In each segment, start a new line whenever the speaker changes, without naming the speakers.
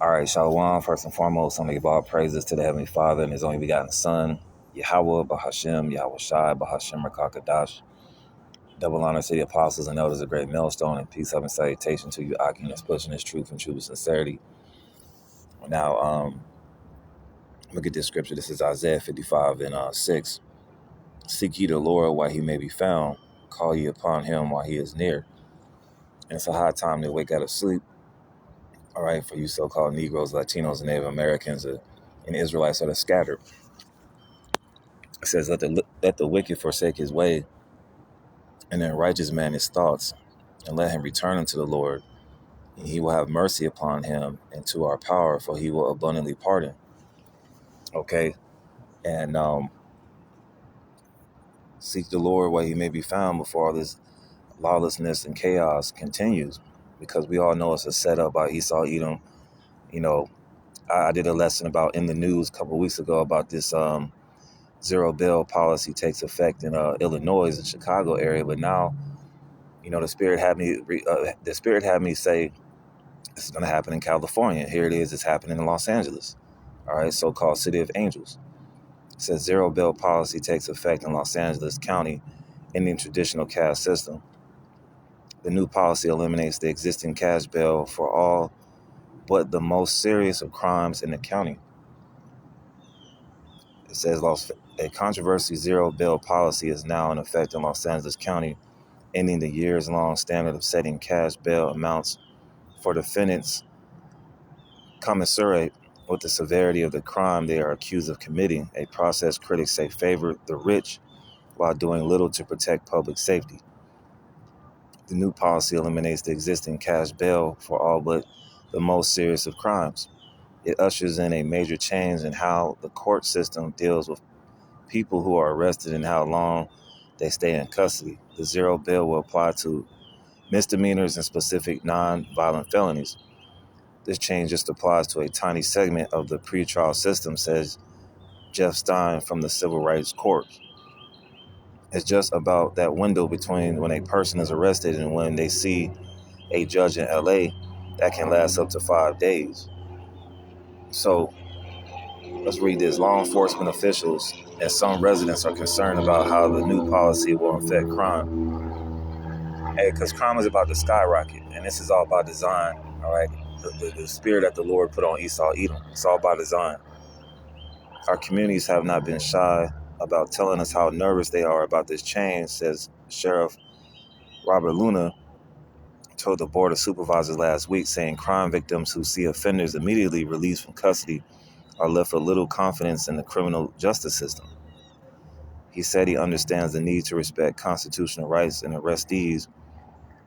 All right, Shalom. First and foremost, I'm going to give all praises to the Heavenly Father and His only begotten Son, Yahweh, Bahashem, Yahweh Shai, Bahashem, Rakakadash. Double honor to the apostles and elders of Great Millstone, and peace, love, and salutation to you, Akim, that's pushing this truth and true sincerity. Now, look at this scripture. This is Isaiah 55 and 6. Seek ye the Lord while he may be found. Call ye upon him while he is near. And it's a high time to wake out of sleep. All right, for you so-called Negroes, Latinos, and Native Americans and Israelites that are scattered. It says, let the wicked forsake his way, and the righteous man his thoughts, and let him return unto the Lord. And he will have mercy upon him and to our power, for he will abundantly pardon. Okay, and seek the Lord while he may be found before all this lawlessness and chaos continues, because we all know it's a setup by Esau Edom. You know, I did a lesson about in the news a couple of weeks ago about this zero bill policy takes effect in Illinois and Chicago area, but now, you know, the spirit had me say this is going to happen in California. Here it is. It's happening in Los Angeles. All right, so-called City of Angels. It says zero bill policy takes effect in Los Angeles County, ending traditional cash system. The new policy eliminates the existing cash bail for all but the most serious of crimes in the county. It says a controversy zero bill policy is now in effect in Los Angeles County, ending the years-long standard of setting cash bail amounts for defendants commensurate with the severity of the crime they are accused of committing, a process critics say favored the rich while doing little to protect public safety. The new policy eliminates the existing cash bail for all but the most serious of crimes. It ushers in a major change in how the court system deals with people who are arrested and how long they stay in custody. The zero bail will apply to misdemeanors and specific non-violent felonies. This change just applies to a tiny segment of the pretrial system, says Jeff Stein from the Civil Rights Court. It's just about that window between when a person is arrested and when they see a judge in LA that can last up to 5 days. So let's read this. Law enforcement officials and some residents are concerned about how the new policy will affect crime. Hey, because crime is about to skyrocket, and this is all by design, all right? The spirit that the Lord put on Esau Edom, it's all by design. Our communities have not been shy about telling us how nervous they are about this change, says Sheriff Robert Luna told the Board of Supervisors last week, saying crime victims who see offenders immediately released from custody are left with little confidence in the criminal justice system. He said he understands the need to respect constitutional rights in arrestees,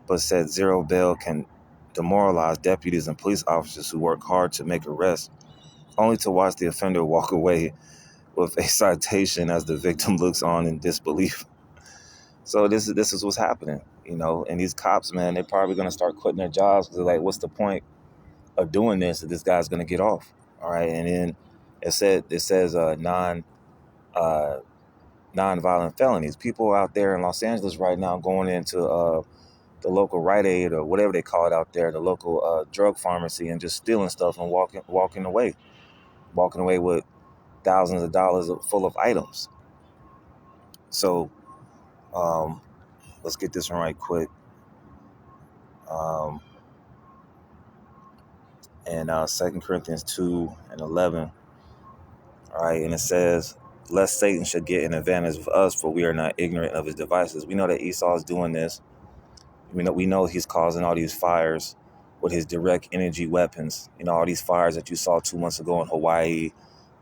but said zero bail can demoralize deputies and police officers who work hard to make arrests, only to watch the offender walk away with a citation as the victim looks on in disbelief. So this is what's happening, you know. And these cops, man, they're probably going to start quitting their jobs because they're like, what's the point of doing this if this guy's going to get off? All right, and then it says non-violent felonies. People out there in Los Angeles right now going into the local Rite Aid or whatever they call it out there, the local drug pharmacy, and just stealing stuff and walking away with thousands of dollars full of items. So let's get this one right quick. And 2 Corinthians 2:11. All right, and it says, lest Satan should get an advantage of us, for we are not ignorant of his devices. We know that Esau is doing this. We know he's causing all these fires with his direct energy weapons. You know, all these fires that you saw 2 months ago in Hawaii,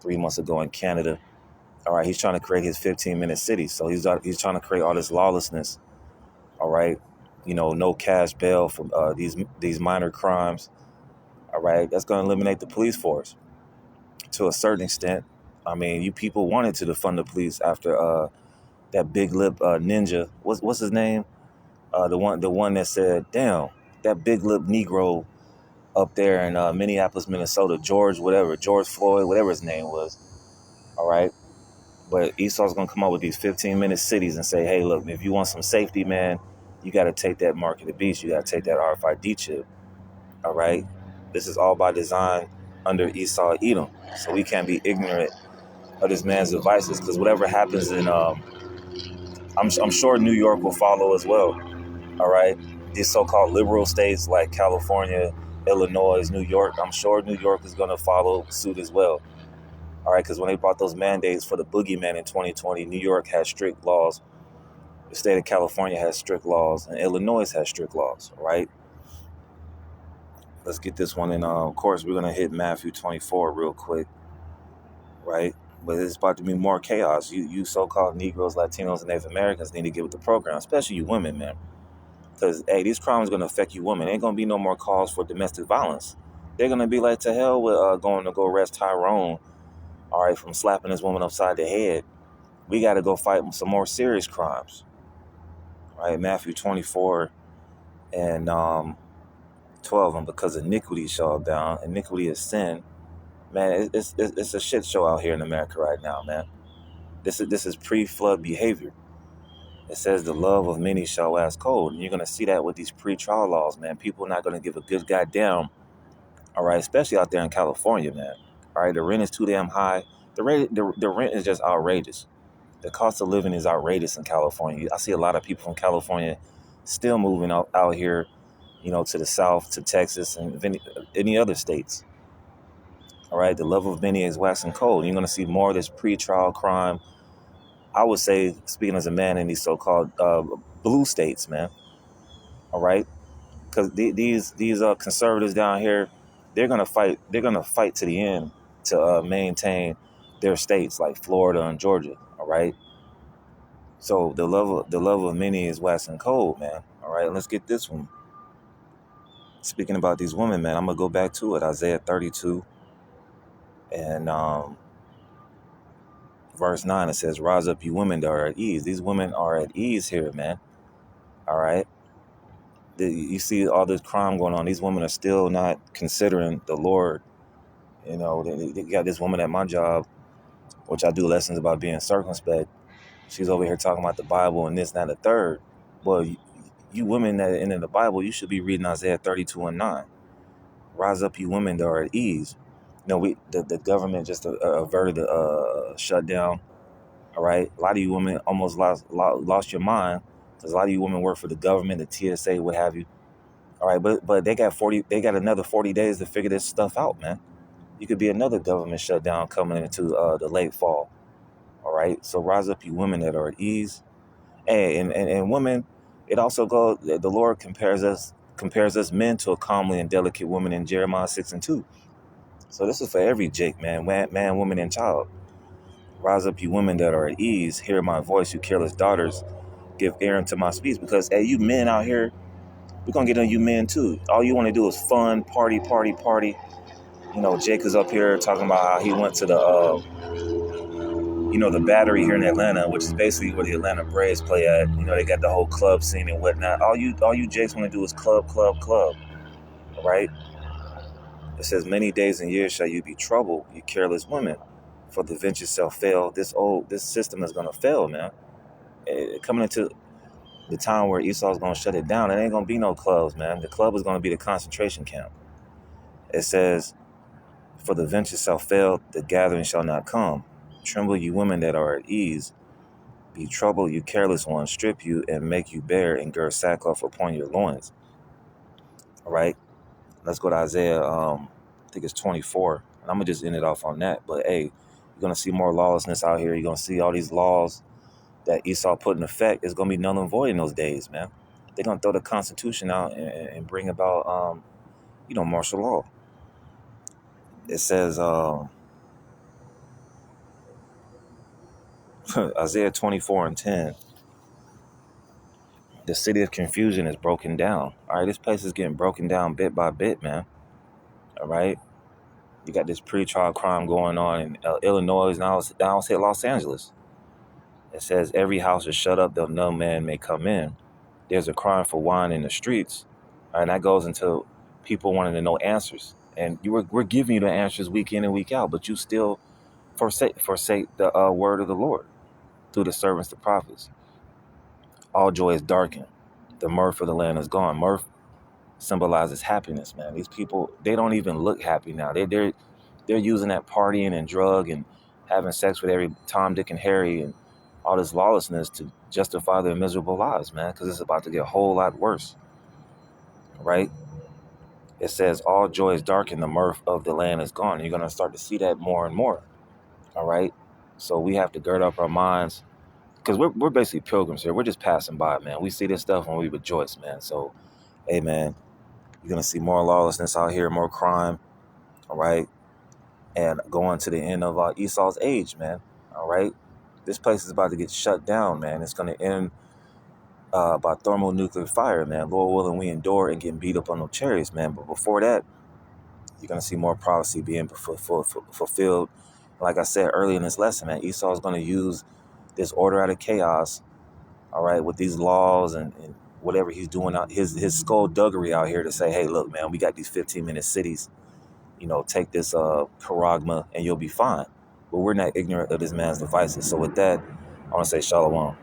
3 months ago in Canada. All right, he's trying to create his 15-minute city. So he's trying to create all this lawlessness. All right, you know, no cash bail for these minor crimes. All right, that's going to eliminate the police force to a certain extent. I mean, you people wanted to defund the police after that big lip ninja. What's his name? The one that said, "Damn, that big lip Negro up there in Minneapolis, Minnesota, George Floyd, whatever his name was." All right, but Esau's gonna come up with these 15-minute cities and say, "Hey, look, if you want some safety, man, you got to take that mark of the beast. You got to take that RFID chip." All right, this is all by design under Esau Edom. So we can't be ignorant of this man's devices, because whatever happens in, I'm sure New York will follow as well. All right, these so-called liberal states like California, Illinois, New York, I'm sure New York is going to follow suit as well. All right, because when they brought those mandates for the boogeyman in 2020, New York had strict laws. The state of California has strict laws, and Illinois has strict laws. All right, let's get this one in. Of course, we're going to hit Matthew 24 real quick, right? But it's about to be more chaos. You so-called Negroes, Latinos, and Native Americans need to get with the program, especially you women, man. Because, hey, these crimes are going to affect you women. Ain't going to be no more calls for domestic violence. They're going to be like, to hell with going to go arrest Tyrone, all right, from slapping this woman upside the head. We got to go fight some more serious crimes, right? Matthew 24 and 12, and because iniquity shall abound, iniquity is sin. Man, it's a shit show out here in America right now, man. This is pre-flood behavior. It says the love of many shall wax cold. And you're going to see that with these pre-trial laws, man. People are not going to give a good goddamn, all right, especially out there in California, man. All right, the rent is too damn high. The rent is just outrageous. The cost of living is outrageous in California. I see a lot of people from California still moving out here, to the south, to Texas, and any other states. All right, the love of many is waxing cold. You're going to see more of this pre-trial crime. I would say, speaking as a man in these so-called blue states, man. All right, because these conservatives down here, they're gonna fight. They're gonna fight to the end to maintain their states like Florida and Georgia. All right. So the love of many is waxing cold, man. All right, let's get this one. Speaking about these women, man, I'm gonna go back to it. Isaiah 32 and verse 9. It says, "Rise up, you women that are at ease." These women are at ease here, man. All right. You see all this crime going on. These women are still not considering the Lord. They got this woman at my job, which I do lessons about being circumspect. She's over here talking about the Bible and this, that, and the third. Well, you women that are in the Bible, you should be reading Isaiah 32 and 9. Rise up, you women that are at ease. The government just averted the shutdown. All right. A lot of you women almost lost your mind, because a lot of you women work for the government, the TSA, what have you. All right, but they got another 40 days to figure this stuff out, man. You could be another government shutdown coming into the late fall. All right, so rise up, you women that are at ease. Hey, and women, it also goes. The Lord compares us men to a comely and delicate woman in Jeremiah 6:2. So this is for every Jake, man, woman, and child. Rise up, you women that are at ease. Hear my voice, you careless daughters. Give ear unto my speech, because hey, you men out here, we're going to get on you men too. All you want to do is fun, party. Jake is up here talking about how he went to the Battery here in Atlanta, which is basically where the Atlanta Braves play at. They got the whole club scene and whatnot. All you Jakes want to do is club. All right? It says, many days and years shall you be troubled, you careless women, for the venture shall fail. This system is going to fail, man. Coming into the time where Esau's going to shut it down, it ain't going to be no clubs, man. The club is going to be the concentration camp. It says, for the venture shall fail, the gathering shall not come. Tremble, you women that are at ease. Be troubled, you careless ones. Strip you and make you bare, and gird sackcloth upon your loins. All right, let's go to Isaiah, I think it's 24. And I'm going to just end it off on that. But, hey, you're going to see more lawlessness out here. You're going to see all these laws that Esau put in effect. It's going to be null and void in those days, man. They're going to throw the Constitution out and bring about, martial law. It says, Isaiah 24 and 10, the city of confusion is broken down. All right, this place is getting broken down bit by bit, man. All right, you got this pre-trial crime going on in Illinois, now it's hit Los Angeles. It says every house is shut up, though no man may come in. There's a crime for wine in the streets. All right, and that goes into people wanting to know answers. And we're giving you the answers week in and week out, but you still forsake the word of the Lord through the servants, the prophets. All joy is darkened. The mirth of the land is gone. Mirth symbolizes happiness, man. These people, they don't even look happy now. They're using that partying and drug and having sex with every Tom, Dick, and Harry and all this lawlessness to justify their miserable lives, man, because it's about to get a whole lot worse, right? It says all joy is dark and the mirth of the land is gone. You're going to start to see that more and more, all right? So we have to gird up our minds because we're basically pilgrims here. We're just passing by, man. We see this stuff and we rejoice, man. So, hey, man, you're going to see more lawlessness out here, more crime, all right? And going to the end of Esau's age, man, all right? This place is about to get shut down, man. It's going to end by thermonuclear fire, man. Lord willing, we endure and getting beat up on those chariots, man. But before that, you're going to see more prophecy being fulfilled. Like I said earlier in this lesson, man, Esau is going to use this order out of chaos, all right, with these laws and whatever he's doing out his skullduggery out here to say, hey, look, man, we got these 15-minute cities, take this paragma and you'll be fine. But we're not ignorant of this man's devices. So with that, I want to say shalom.